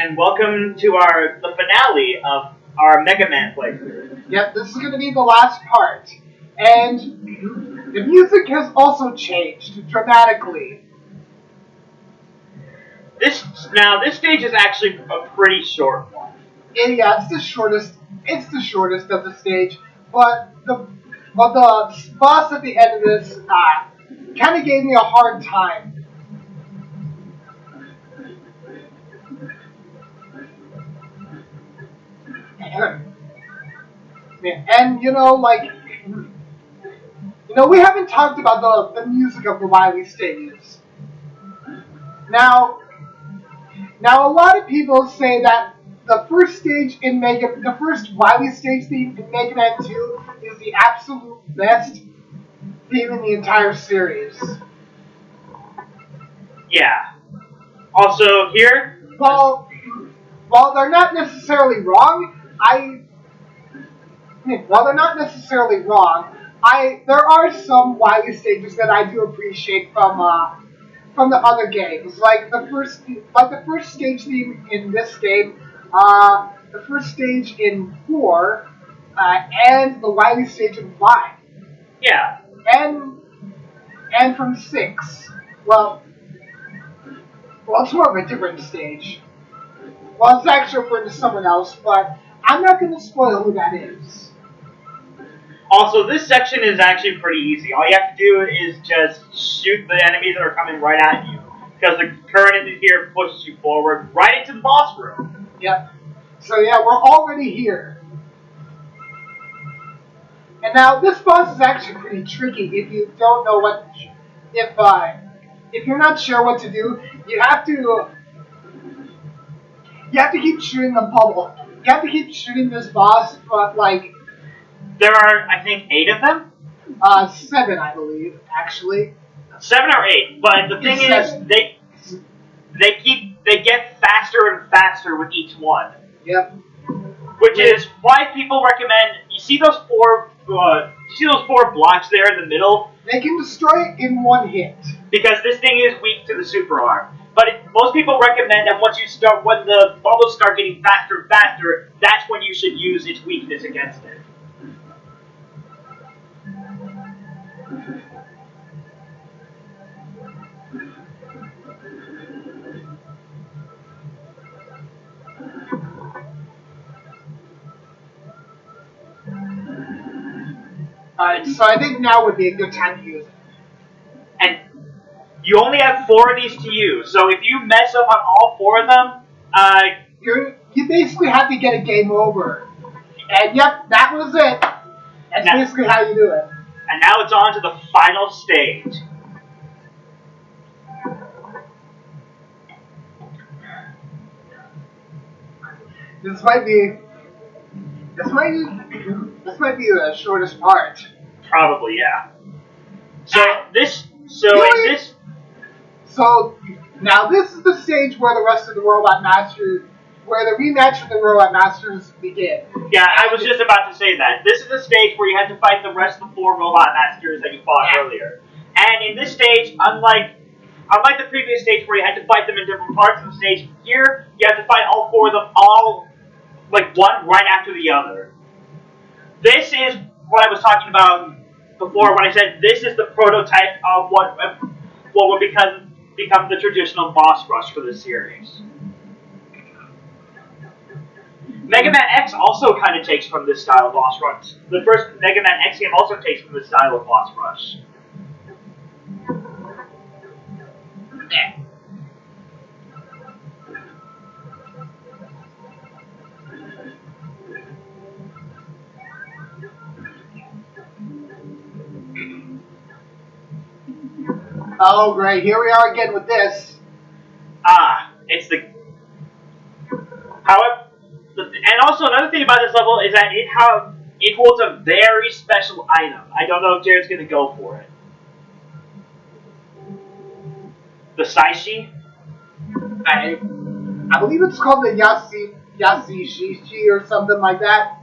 and welcome to the finale of our Mega Man playthrough. Yep, this is going to be the last part. And the music has also changed dramatically. This stage is actually a pretty short one. Yeah, it's the shortest. It's the shortest of the stage, but the boss at the end of this kind of gave me a hard time. And we haven't talked about the music of the Wily stages. Now, a lot of people say that the first Wily stage theme in Mega Man 2 is the absolute best theme in the entire series. Yeah. Also here, While they're not necessarily wrong, there are some Wily stages that I do appreciate from the other games, like the first stage theme in this game, the first stage in 4, and the Wily stage in 5. yeah. And from 6. Well, it's more of a different stage. Well, it's actually referring to someone else, but I'm not going to spoil who that is. Also, this section is actually pretty easy. All you have to do is just shoot the enemies that are coming right at you, because the current in here pushes you forward right into the boss room. Yep. So yeah, we're already here. And now this boss is actually pretty tricky if you don't know if you're not sure what to do. You have to keep shooting the bubble. You have to keep shooting this boss, but There are, I think, 8 of them? 7, I believe, actually. 7 or 8, but the thing is, they get faster and faster with each one. Yep. Which is why people recommend. You see those four blocks there in the middle? They can destroy it in one hit. Because this thing is weak to the super arm. But most people recommend that when the bubbles start getting faster and faster, that's when you should use its weakness against it. Alright, so I think now would be a good time to use it. And you only have 4 of these to use, so if you mess up on all 4 of them, you basically have to get a game over. And yep, that was it. That's basically how you do it. And now it's on to the final stage. This might be the shortest part. Probably, yeah. So now this is the stage where the rest of the where the rematch of the Robot Masters begin. Yeah, I was just about to say that. This is the stage where you have to fight the rest of the 4 Robot Masters that you fought earlier. And in this stage, unlike the previous stage where you had to fight them in different parts of the stage, here you have to fight all 4 of them one right after the other. This is what I was talking about before when I said this is the prototype of what will become the traditional boss rush for this series. Mega Man X also kind of takes from this style of boss rush. The first Mega Man X game also takes from this style of boss rush. Yeah. Oh great, here we are again with this. It's the... However, and also another thing about this level is that it holds a very special item. I don't know if Jared's going to go for it. The Saishi? I believe it's called the Yasishishi or something like that.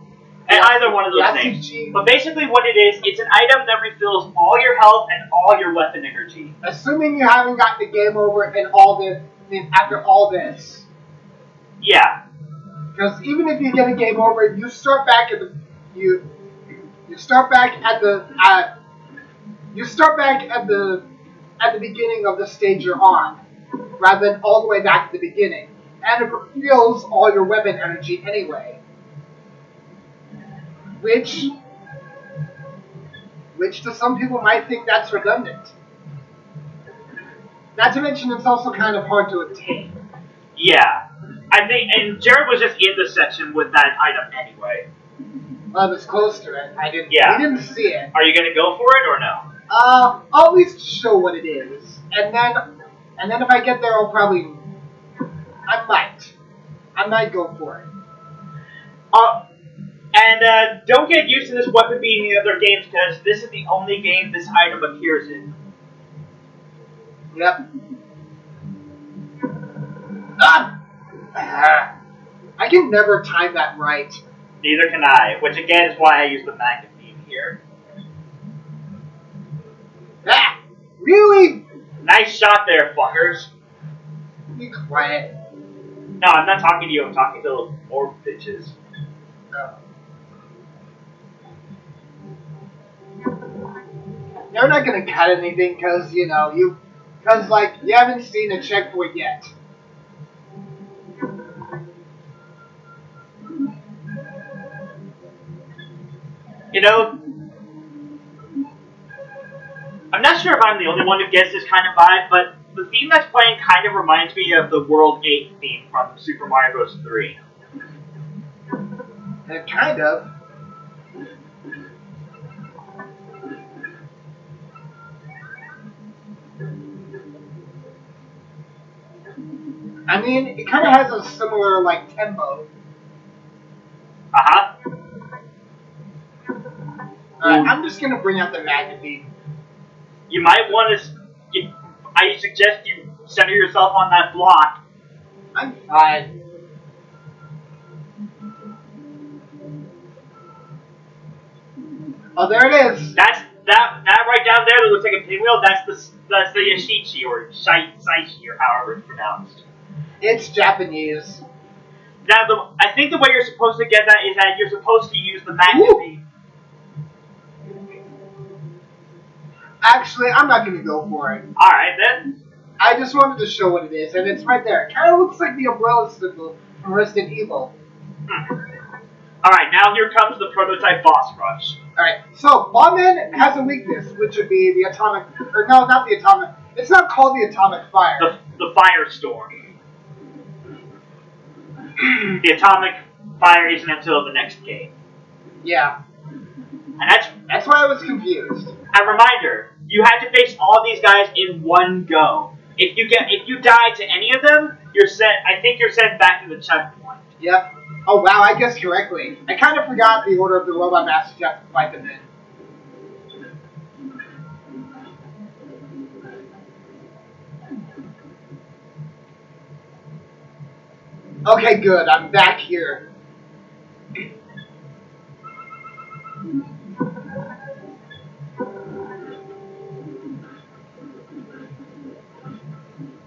And either one of those things. But basically what it is, it's an item that refills all your health and all your weapon energy. Assuming you haven't gotten the game over and after all this. Yeah. Because even if you get a game over, you start back at the you start back at the you start back at the beginning of the stage you're on, rather than all the way back to the beginning, and it reveals all your weapon energy anyway, which to some people might think that's redundant. Not to mention it's also kind of hard to obtain. Yeah. I think, and Jared was just in the section with that item anyway. Well, I was close to it. I didn't. Yeah. We didn't see it. Are you gonna go for it or no? I'll at least show what it is, and then if I get there, I might go for it. And don't get used to this weapon being in the other games because this is the only game this item appears in. Yep. Ah! I can never time that right. Neither can I, which again is why I use the magnet beam here. Ah! Really? Nice shot there, fuckers. Be quiet. No, I'm not talking to you, I'm talking to those orb bitches. Oh. They're not gonna cut anything because you haven't seen a checkpoint yet. You know, I'm not sure if I'm the only one who gets this kind of vibe, but the theme that's playing kind of reminds me of the World 8 theme from Super Mario Bros. 3. Kind of. I mean, it kind of has a similar tempo. Uh-huh. Alright, I'm just gonna bring out the magnet beam. You might want to... I suggest you center yourself on that block. I'm fine. Oh, there it is. That right down there that looks like a pinwheel, that's the Yashichi, or Saichi, or however it's pronounced. It's Japanese. Now, I think the way you're supposed to get that is that you're supposed to use the magnet beam. Actually, I'm not gonna go for it. Alright, then. I just wanted to show what it is, and it's right there. It kind of looks like the umbrella symbol from Resident Evil. Alright, now here comes the prototype boss rush. Alright, so Bombman has a weakness, which would be the atomic... Or no, not the atomic... It's not called the atomic fire. The firestorm. The atomic fire isn't until the next game. Yeah. And that's why I was confused. A reminder, you had to face all these guys in one go. If you die to any of them, I think you're sent back to the checkpoint. Yep. Oh wow, I guessed correctly. I kind of forgot the order of the robot masters you have to fight them in. Okay, good. I'm back here.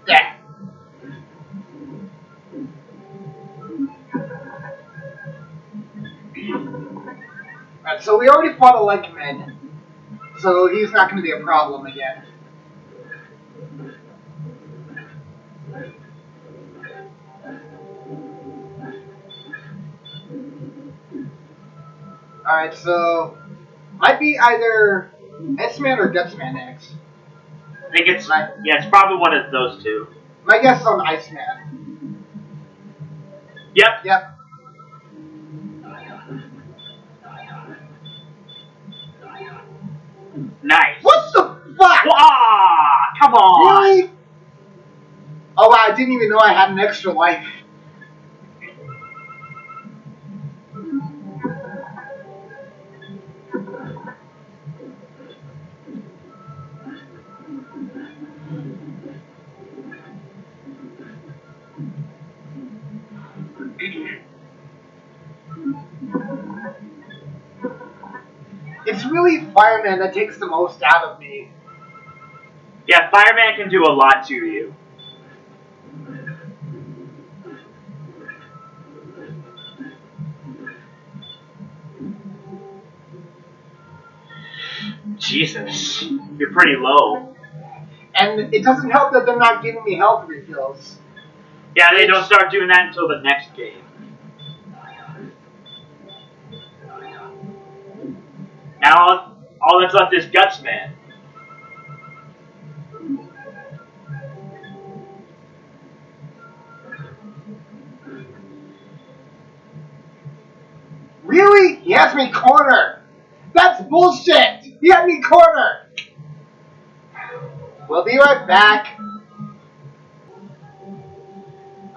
There. Alright, so we already fought a Lycoman, so he's not going to be a problem again. Alright, so might be either S-Man or Gutsman next. I think it's probably one of those two. My guess is on Iceman. Yep. Nice. What the fuck? Ah, come on. Really? Oh wow, I didn't even know I had an extra life. It's really Fireman that takes the most out of me. Yeah, Fireman can do a lot to you. Jesus, you're pretty low. And it doesn't help that they're not giving me health refills. Yeah, they don't start doing that until the next game. Now, all that's left is Guts Man. Really? He has me cornered. That's bullshit. He had me cornered. We'll be right back.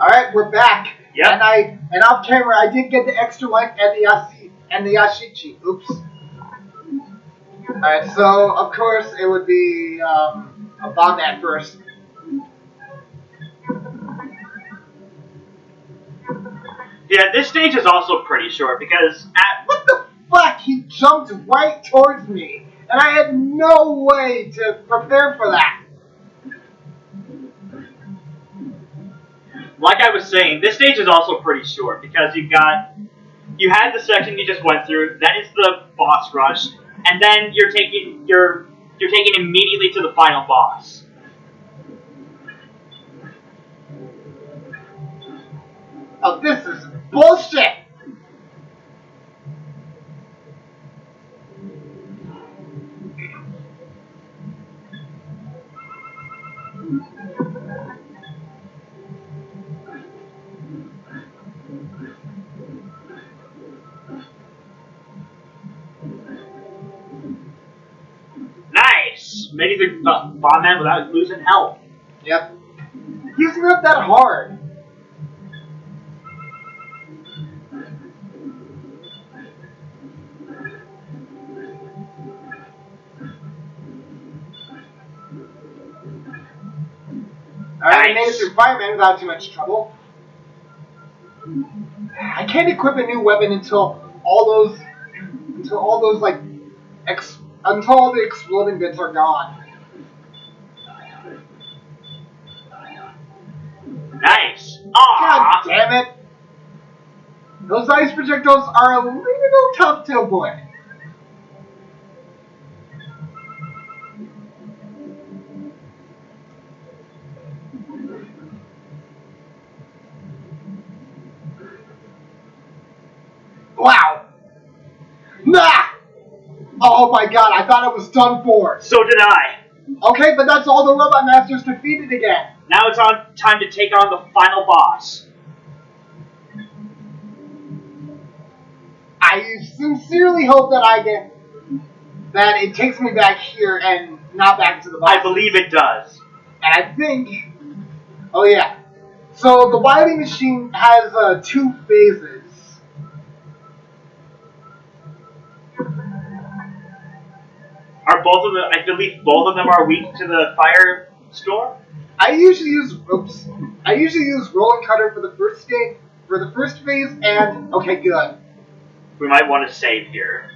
Alright, we're back. Yep. And off camera I did get the extra life and the Yashichi. Oops. Alright, so of course it would be a bomb at first. Yeah, this stage is also pretty short because What the fuck? He jumped right towards me, and I had no way to prepare for that. like I was saying, this stage is also pretty short because you had the section you just went through, then it's the boss rush, and then you're taking immediately to the final boss. Oh, this is bullshit. Nice! Made the bomb man without losing health. Yep. He's not that hard. Alright, I made it through Fireman without too much trouble. I can't equip a new weapon until all those like until all the exploding bits are gone. Nice. God Aww. damn it! Those ice projectiles are a little tough to avoid. Wow! Nah! Oh my god, I thought it was done for. So did I. Okay, but that's all the Robot Masters defeated again. Now it's on time to take on the final boss. I sincerely hope that it takes me back here and not back to the boss. I believe it does. And I think, oh yeah. So the Wily machine has 2 phases. Are both of them? I believe both of them are weak to the firestorm. I usually use Rolling Cutter for the first phase, and okay, good. We might want to save here.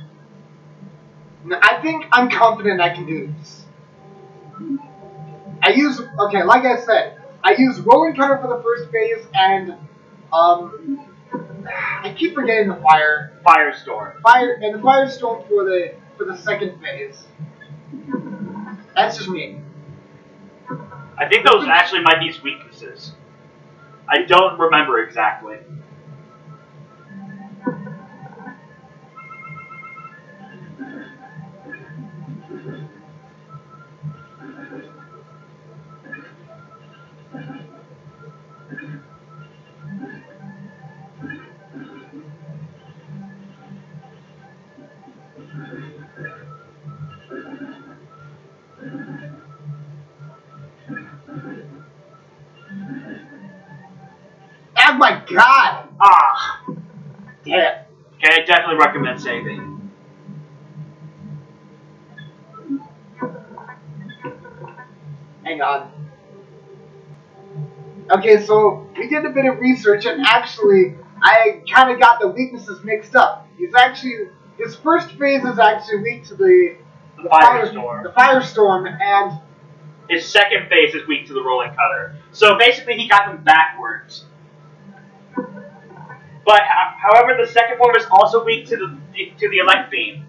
I think I'm confident I can do this. Like I said, I use Rolling Cutter for the first phase, and I keep forgetting the Firestorm. the Firestorm for the second phase. That's just me. I think those actually might be his weaknesses. I don't remember exactly. Oh my god! Ah. Damn. Okay, I definitely recommend saving. Hang on. Okay, so we did a bit of research, and actually, I kind of got the weaknesses mixed up. His first phase is actually weak to the Firestorm. The Firestorm, and His second phase is weak to the Rolling Cutter. So basically, he got them backwards. But however, the second form is also weak to the Elect Beam.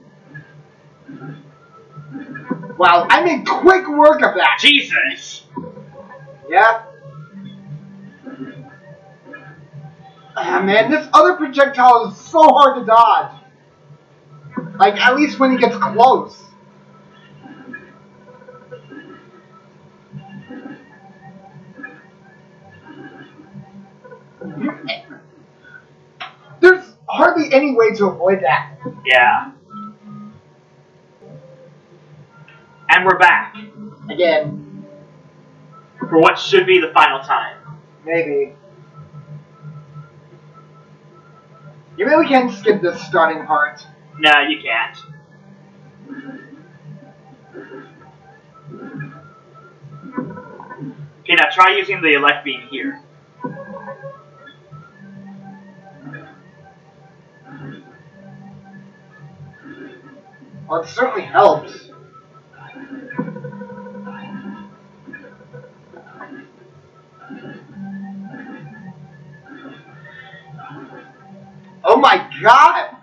Wow, I made quick work of that. Jesus! Yeah. Ah, man, this other projectile is so hard to dodge. Like, at least when he gets close. There's hardly any way to avoid that. Yeah. And we're back. Again. For what should be the final time. Maybe. You really can't skip this starting part. No, you can't. Okay, now try using the elect beam here. Well, it certainly helps. Oh my god!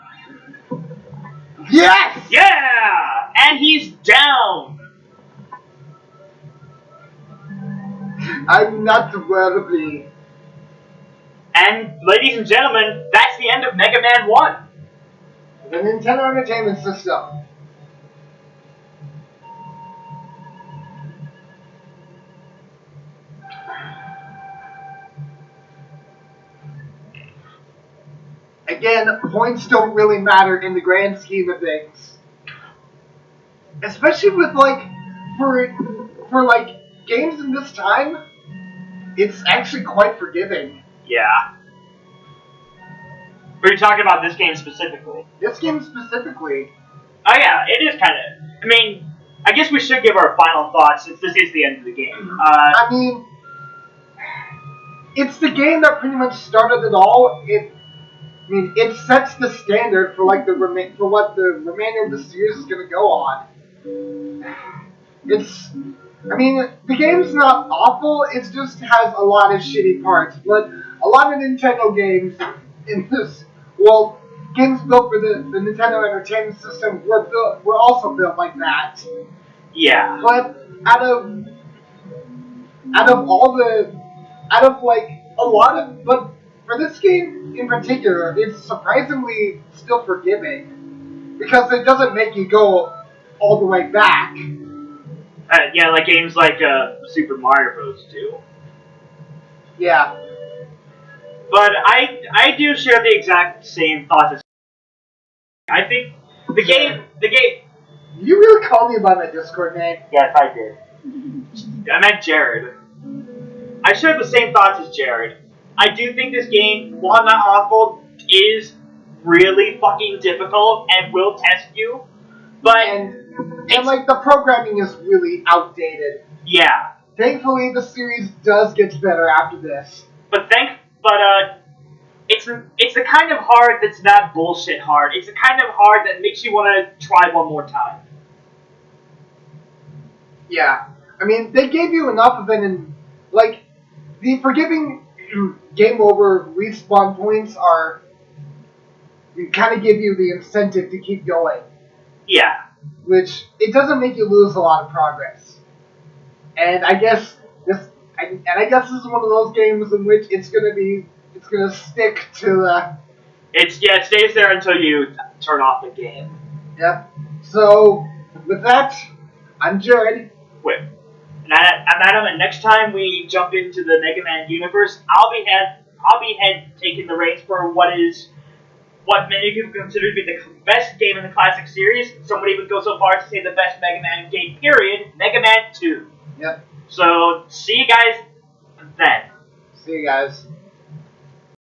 Yes! Yeah! And he's down! I'm not worthy. And, ladies and gentlemen, that's the end of Mega Man 1. The Nintendo Entertainment System. Again, points don't really matter in the grand scheme of things. Especially with for like games in this time, it's actually quite forgiving. Yeah. But you're talking about this game specifically. This game specifically. Oh yeah, it is kind of. I mean, I guess we should give our final thoughts since this is the end of the game. I mean, it's the game that pretty much started it all. It sets the standard for like for what the remainder of the series is going to go on. I mean, the game's not awful. It just has a lot of shitty parts. But a lot of Nintendo games in this, well, games built for the Nintendo Entertainment System were also built like that. Yeah. But out of like a lot of, but for this game in particular, it's surprisingly still forgiving because it doesn't make you go all the way back. Yeah, like games like Super Mario Bros. Do. Yeah. But I do share the exact same thoughts as I think the game. You really called me by my Discord name? Yes, I did. I meant Jared. I share the same thoughts as Jared. I do think this game, while not awful, is really fucking difficult and will test you. But and like the programming is really outdated. Yeah. Thankfully, the series does get better after this. It's the kind of hard that's not bullshit hard. It's the kind of hard that makes you want to try one more time. Yeah. I mean, they gave you enough of it, like, the forgiving game over respawn points kind of give you the incentive to keep going. Yeah. Which, it doesn't make you lose a lot of progress. And I guess this is one of those games in which it's gonna stick to the... It stays there until you turn off the game. Yep. So, with that, I'm Jared. Wait. And I'm Adam, and next time we jump into the Mega Man universe, I'll be taking the reins for what many people consider to be the best game in the classic series. Some would even go so far as to say the best Mega Man game, period, Mega Man 2. Yep. So, see you guys then. See you guys.